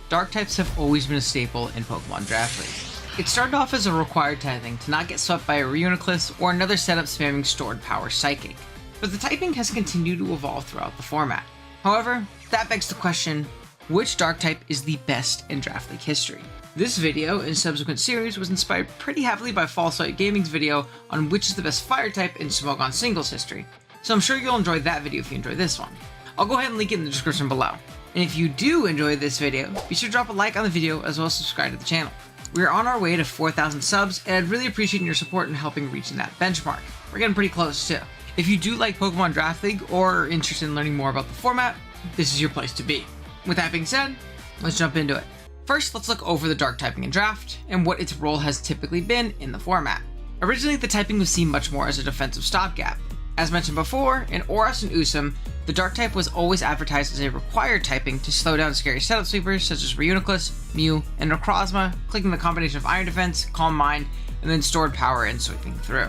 Dark types have always been a staple in Pokemon Draft League. It started off as a required typing to not get swept by a Reuniclus or another setup spamming stored power Psychic, but the typing has continued to evolve throughout the format. However, that begs the question, which Dark type is the best in Draft League history? This video and subsequent series was inspired pretty heavily by False Light Gaming's video on which is the best Fire type in Smogon singles history, so I'm sure you'll enjoy that video if you enjoy this one. I'll go ahead and link it in the description below. And if you do enjoy this video, be sure to drop a like on the video as well as subscribe to the channel. We are on our way to 4,000 subs, and I'd really appreciate your support in helping reaching that benchmark. We're getting pretty close too. If you do like Pokemon Draft League or are interested in learning more about the format, this is your place to be. With that being said, let's jump into it. First, let's look over the Dark typing in Draft and what its role has typically been in the format. Originally, the typing was seen much more as a defensive stopgap. As mentioned before, in ORAS and USM, the Dark type was always advertised as a required typing to slow down scary setup sweepers such as Reuniclus, Mew, and Necrozma, clicking the combination of Iron Defense, Calm Mind, and then stored power and sweeping through.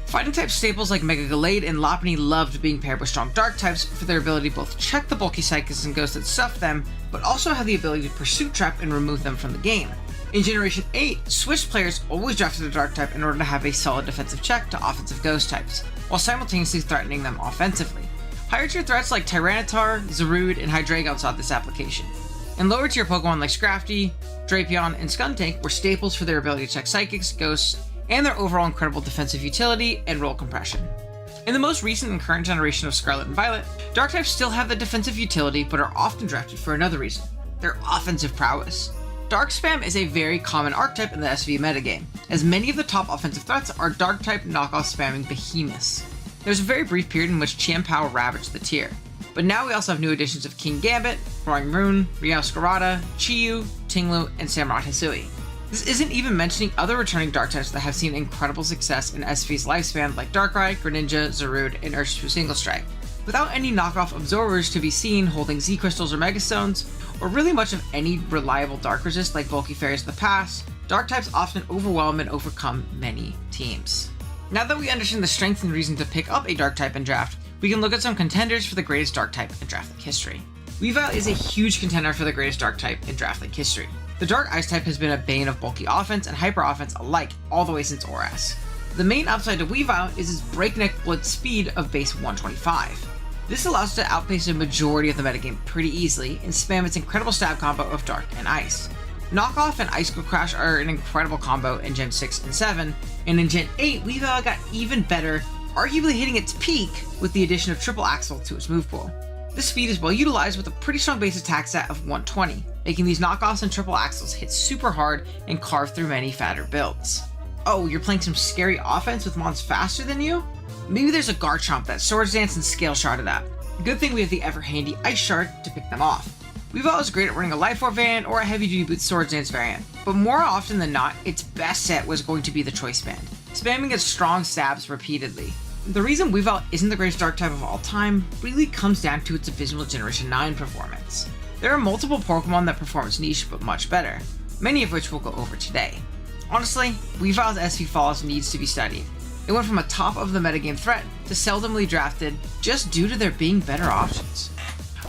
Fighting type staples like Mega Gallade and Lopunny loved being paired with strong Dark types for their ability to both check the bulky Psychics and Ghosts that stuff them, but also have the ability to Pursuit Trap and remove them from the game. In Generation 8, Switch players always drafted a Dark type in order to have a solid defensive check to offensive Ghost types, while simultaneously threatening them offensively. Higher tier threats like Tyranitar, Zarude, and Hydreigon saw this application. And lower tier Pokemon like Scrafty, Drapion, and Skuntank were staples for their ability to check Psychics, Ghosts, and their overall incredible defensive utility and roll compression. In the most recent and current generation of Scarlet and Violet, Dark types still have the defensive utility but are often drafted for another reason, their offensive prowess. Dark Spam is a very common archetype in the SV metagame, as many of the top offensive threats are Dark type knockoff spamming behemoths. There was a very brief period in which Chien-Pao ravaged the tier, but now we also have new additions of King Gambit, Roaring Rune, Rioscarada, Chi-Yu, Tinglu, and Samurott Hisui. This isn't even mentioning other returning Dark types that have seen incredible success in SV's lifespan like Darkrai, Greninja, Zarude, and Urshifu Single Strike. Without any knockoff absorbers to be seen holding Z Crystals or Megastones, or really much of any reliable Dark resist like bulky fairies of the past, Dark types often overwhelm and overcome many teams. Now that we understand the strength and reason to pick up a Dark type in Draft, we can look at some contenders for the greatest Dark type in Draft League history. Weavile is a huge contender for the greatest Dark type in Draft League history. The Dark Ice type has been a bane of bulky offense and hyper offense alike all the way since ORAS. The main upside to Weavile is its breakneck blitz speed of base 125. This allows it to outpace a majority of the metagame pretty easily and spam its incredible stab combo of Dark and Ice. Knockoff and Icicle Crash are an incredible combo in Gen 6 and 7, and in Gen 8, Weavile got even better, arguably hitting its peak with the addition of Triple Axle to its move pool. This speed is well utilized with a pretty strong base attack stat of 120, making these knockoffs and triple axles hit super hard and carve through many fatter builds. Oh, you're playing some scary offense with mons faster than you? Maybe there's a Garchomp that Swords Dance and Scale Shard it up. Good thing we have the ever handy Ice Shard to pick them off. Weavile is great at running a Life Orb variant or a Heavy Duty Boots Swords Dance variant, but more often than not, its best set was going to be the Choice Band, spamming its strong stabs repeatedly. The reason Weavile isn't the greatest Dark type of all time really comes down to its abysmal Generation 9 performance. There are multiple Pokemon that perform its niche but much better, many of which we'll go over today. Honestly, Weavile's SV falls needs to be studied. It went from a top of the metagame threat to seldomly drafted just due to there being better options.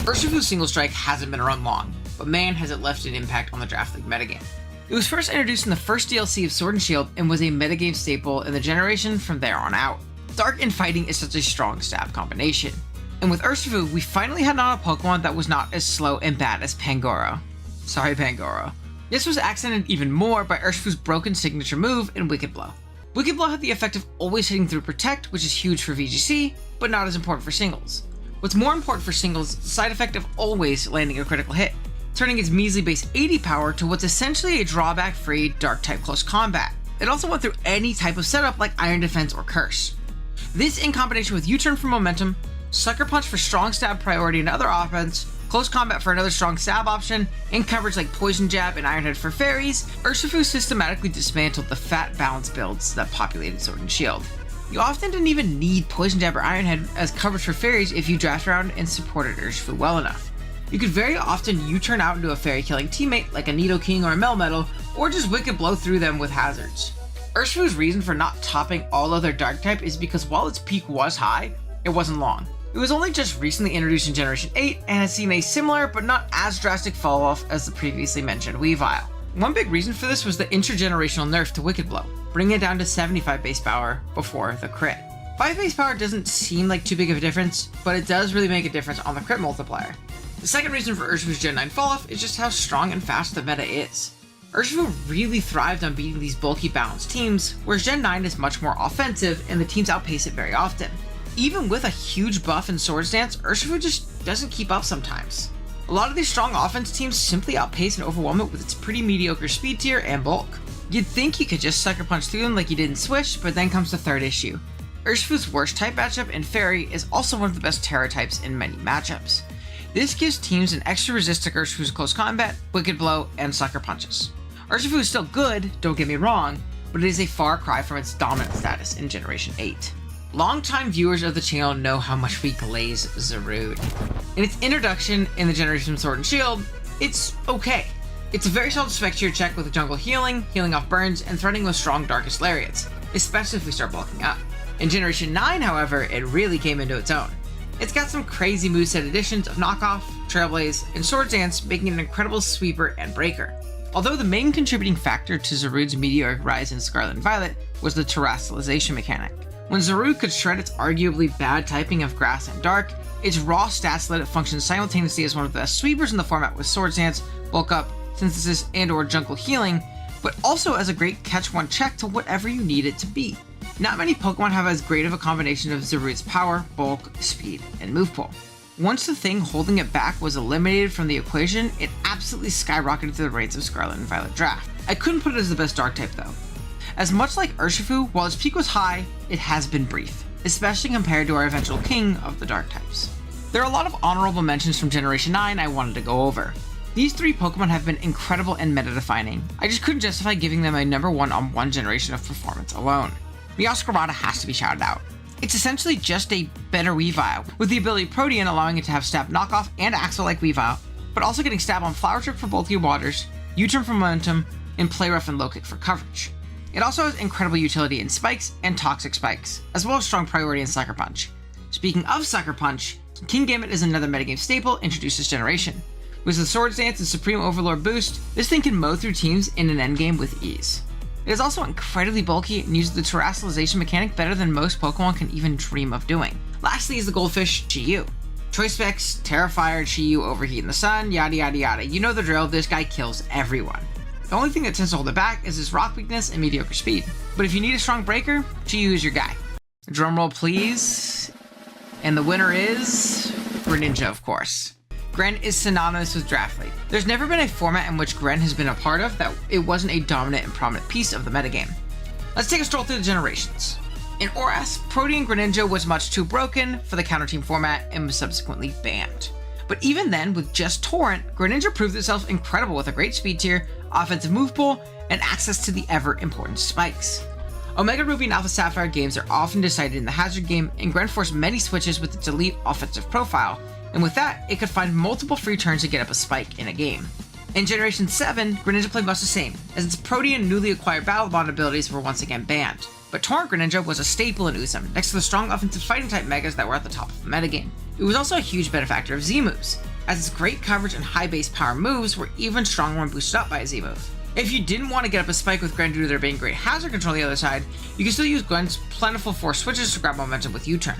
Urshifu Single Strike hasn't been around long, but man has it left an impact on the Draft League metagame. It was first introduced in the first DLC of Sword and Shield and was a metagame staple in the generation from there on out. Dark and Fighting is such a strong stab combination. And with Urshifu, we finally had on a Pokemon that was not as slow and bad as Pangoro. Sorry, Pangoro. This was accented even more by Urshifu's broken signature move in Wicked Blow. Wicked Blow had the effect of always hitting through Protect, which is huge for VGC, but not as important for singles. What's more important for singles is the side effect of always landing a critical hit, turning its measly base 80 power to what's essentially a drawback-free Dark-type close combat. It also went through any type of setup like Iron Defense or Curse. This in combination with U-Turn for momentum, Sucker Punch for strong stab priority and other offense, Close Combat for another strong stab option, and coverage like Poison Jab and Iron Head for fairies, Urshifu systematically dismantled the fat balance builds that populated Sword and Shield. You often didn't even need Poison Jab or Iron Head as coverage for fairies if you draft around and supported Urshifu well enough. You could very often U-turn out into a fairy killing teammate like a Nidoking or a Melmetal, or just Wicked Blow through them with hazards. Urshifu's reason for not topping all other Dark type is because while its peak was high, it wasn't long. It was only just recently introduced in Generation 8 and has seen a similar but not as drastic fall off as the previously mentioned Weavile. One big reason for this was the intergenerational nerf to Wicked Blow, bringing it down to 75 base power before the crit. 5 base power doesn't seem like too big of a difference, but it does really make a difference on the crit multiplier. The second reason for Urshifu's Gen 9 falloff is just how strong and fast the meta is. Urshifu really thrived on beating these bulky balanced teams, whereas Gen 9 is much more offensive and the teams outpace it very often. Even with a huge buff in Swords Dance, Urshifu just doesn't keep up sometimes. A lot of these strong offense teams simply outpace and overwhelm it with its pretty mediocre speed tier and bulk. You'd think you could just sucker punch through them like you did in Swish, but then comes the third issue. Urshifu's worst type matchup in Fairy is also one of the best Terra types in many matchups. This gives teams an extra resist to Urshifu's close combat, Wicked Blow, and sucker punches. Urshifu is still good, don't get me wrong, but it is a far cry from its dominant status in Generation 8. Longtime viewers of the channel know how much we glaze Zarude. In its introduction in the Generation Sword and Shield, it's okay. It's a very solid spec tier check with jungle healing, healing off burns, and threatening with strong Darkest Lariats, especially if we start bulking up. In Generation 9, however, it really came into its own. It's got some crazy moveset additions of Knockoff, Trailblaze, and Sword Dance, making it an incredible sweeper and breaker. Although the main contributing factor to Zarude's meteoric rise in Scarlet and Violet was the terrestrialization mechanic. When Zarude could shred its arguably bad typing of Grass and Dark, its raw stats let it function simultaneously as one of the best sweepers in the format with Sword Dance, Bulk Up, Synthesis, and/or Jungle Healing, but also as a great catch-one check to whatever you need it to be. Not many Pokemon have as great of a combination of Zarude's power, bulk, speed, and move pool. Once the thing holding it back was eliminated from the equation, it absolutely skyrocketed to the ranks of Scarlet and Violet draft. I couldn't put it as the best Dark type though. As much like Urshifu, while its peak was high, it has been brief, especially compared to our eventual king of the Dark types. There are a lot of honorable mentions from Generation 9 I wanted to go over. These three Pokemon have been incredible and meta-defining. I just couldn't justify giving them a number 1 on one generation of performance alone. Meowscarada has to be shouted out. It's essentially just a better Weavile, with the ability Protean allowing it to have Stab Knockoff and Axel like Weavile, but also getting Stab on Flower Trick for bulky waters, U-turn for momentum, and Play Rough and Low Kick for coverage. It also has incredible utility in Spikes and Toxic Spikes, as well as strong priority in Sucker Punch. Speaking of Sucker Punch, Kingambit is another metagame staple introduced this generation. With the Swords Dance and Supreme Overlord boost, this thing can mow through teams in an endgame with ease. It is also incredibly bulky and uses the terrestrialization mechanic better than most Pokemon can even dream of doing. Lastly is the Goldfish, Chi-Yu. Choice specs, Terrafire, Chi-Yu, Overheat in the Sun, yada yada yada. You know the drill, this guy kills everyone. The only thing that tends to hold it back is his rock weakness and mediocre speed. But if you need a strong breaker, Chi-Yu is your guy. Drumroll please. And the winner is Greninja, of course. Gren is synonymous with Draft League. There's never been a format in which Gren has been a part of that it wasn't a dominant and prominent piece of the metagame. Let's take a stroll through the generations. In ORAS, Protean Greninja was much too broken for the counter team format and was subsequently banned. But even then, with just Torrent, Greninja proved itself incredible with a great speed tier, offensive move pool, and access to the ever-important spikes. Omega Ruby and Alpha Sapphire games are often decided in the hazard game, and Gren forced many switches with its elite offensive profile, and with that, it could find multiple free turns to get up a spike in a game. In Generation 7, Greninja played much the same, as its Protean newly acquired Battle Bond abilities were once again banned. But Torrent Greninja was a staple in Usum, next to the strong offensive fighting type megas that were at the top of the metagame. It was also a huge benefactor of Z-moves, as its great coverage and high base power moves were even stronger when boosted up by a Z-move. If you didn't want to get up a spike with Gren due to there being great hazard control on the other side, you can still use Gwen's plentiful force switches to grab momentum with U-turn.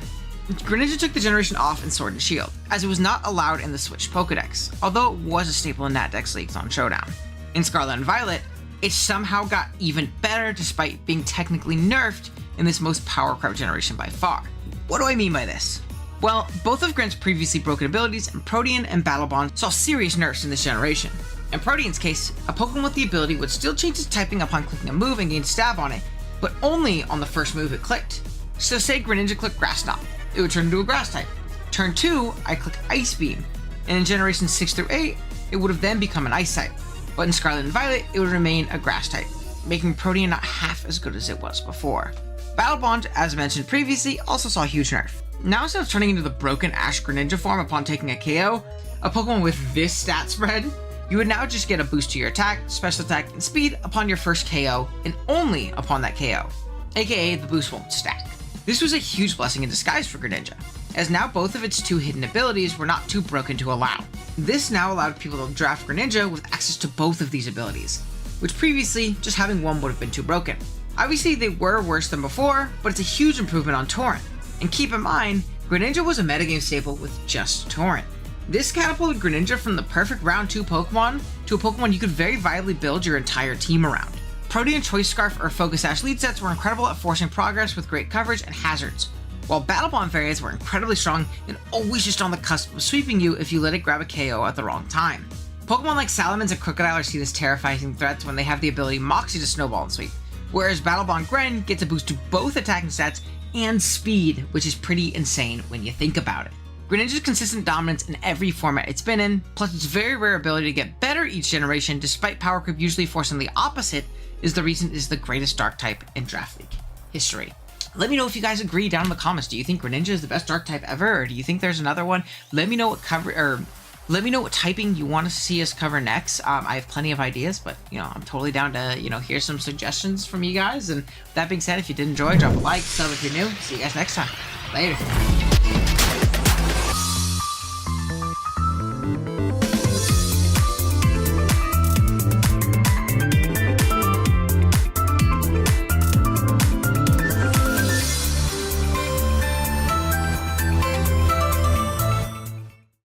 Greninja took the generation off in Sword and Shield, as it was not allowed in the Switch Pokedex, although it was a staple in Natdex leagues on Showdown. In Scarlet and Violet, it somehow got even better despite being technically nerfed in this most power-crept generation by far. What do I mean by this? Well, both of Gren's previously broken abilities and Protean and Battle Bond saw serious nerfs in this generation. In Protean's case, a Pokemon with the ability would still change its typing upon clicking a move and gain Stab on it, but only on the first move it clicked. So say Greninja clicked Grass Knot, it would turn into a Grass type. Turn 2, I click Ice Beam, and in Generation 6 through 8, it would have then become an Ice type. But in Scarlet and Violet, it would remain a Grass type, making Protean not half as good as it was before. Battle Bond, as mentioned previously, also saw a huge nerf. Now instead of turning into the broken Ash Greninja form upon taking a KO, a Pokemon with this stat spread, you would now just get a boost to your attack, special attack, and speed upon your first KO, and only upon that KO, aka the boost won't stack. This was a huge blessing in disguise for Greninja. as now both of its 2 hidden abilities were not too broken to allow. This now allowed people to draft Greninja with access to both of these abilities, which previously just having one would have been too broken. Obviously they were worse than before, but it's a huge improvement on Torrent. And keep in mind, Greninja was a metagame staple with just Torrent. This catapulted Greninja from the perfect round 2 Pokemon to a Pokemon you could very viably build your entire team around. Protean Choice Scarf or Focus Sash lead sets were incredible at forcing progress with great coverage and hazards, while Battle Bond variants were incredibly strong and always just on the cusp of sweeping you if you let it grab a KO at the wrong time. Pokemon like Salamence and Crocodile are seen as terrifying threats when they have the ability Moxie to snowball and sweep, whereas Battle Bond Gren gets a boost to both attacking stats and speed, which is pretty insane when you think about it. Greninja's consistent dominance in every format it's been in, plus its very rare ability to get better each generation despite power creep usually forcing the opposite, is the reason it is the greatest Dark type in Draft League history. Let me know if you guys agree down in the comments. Do you think Greninja is the best Dark type ever, or do you think there's another one? Let me know what typing you want to see us cover next. I have plenty of ideas, but I'm totally down to hear some suggestions from you guys. And with that being said, if you did enjoy, drop a like, sub if you're new. See you guys next time. Later.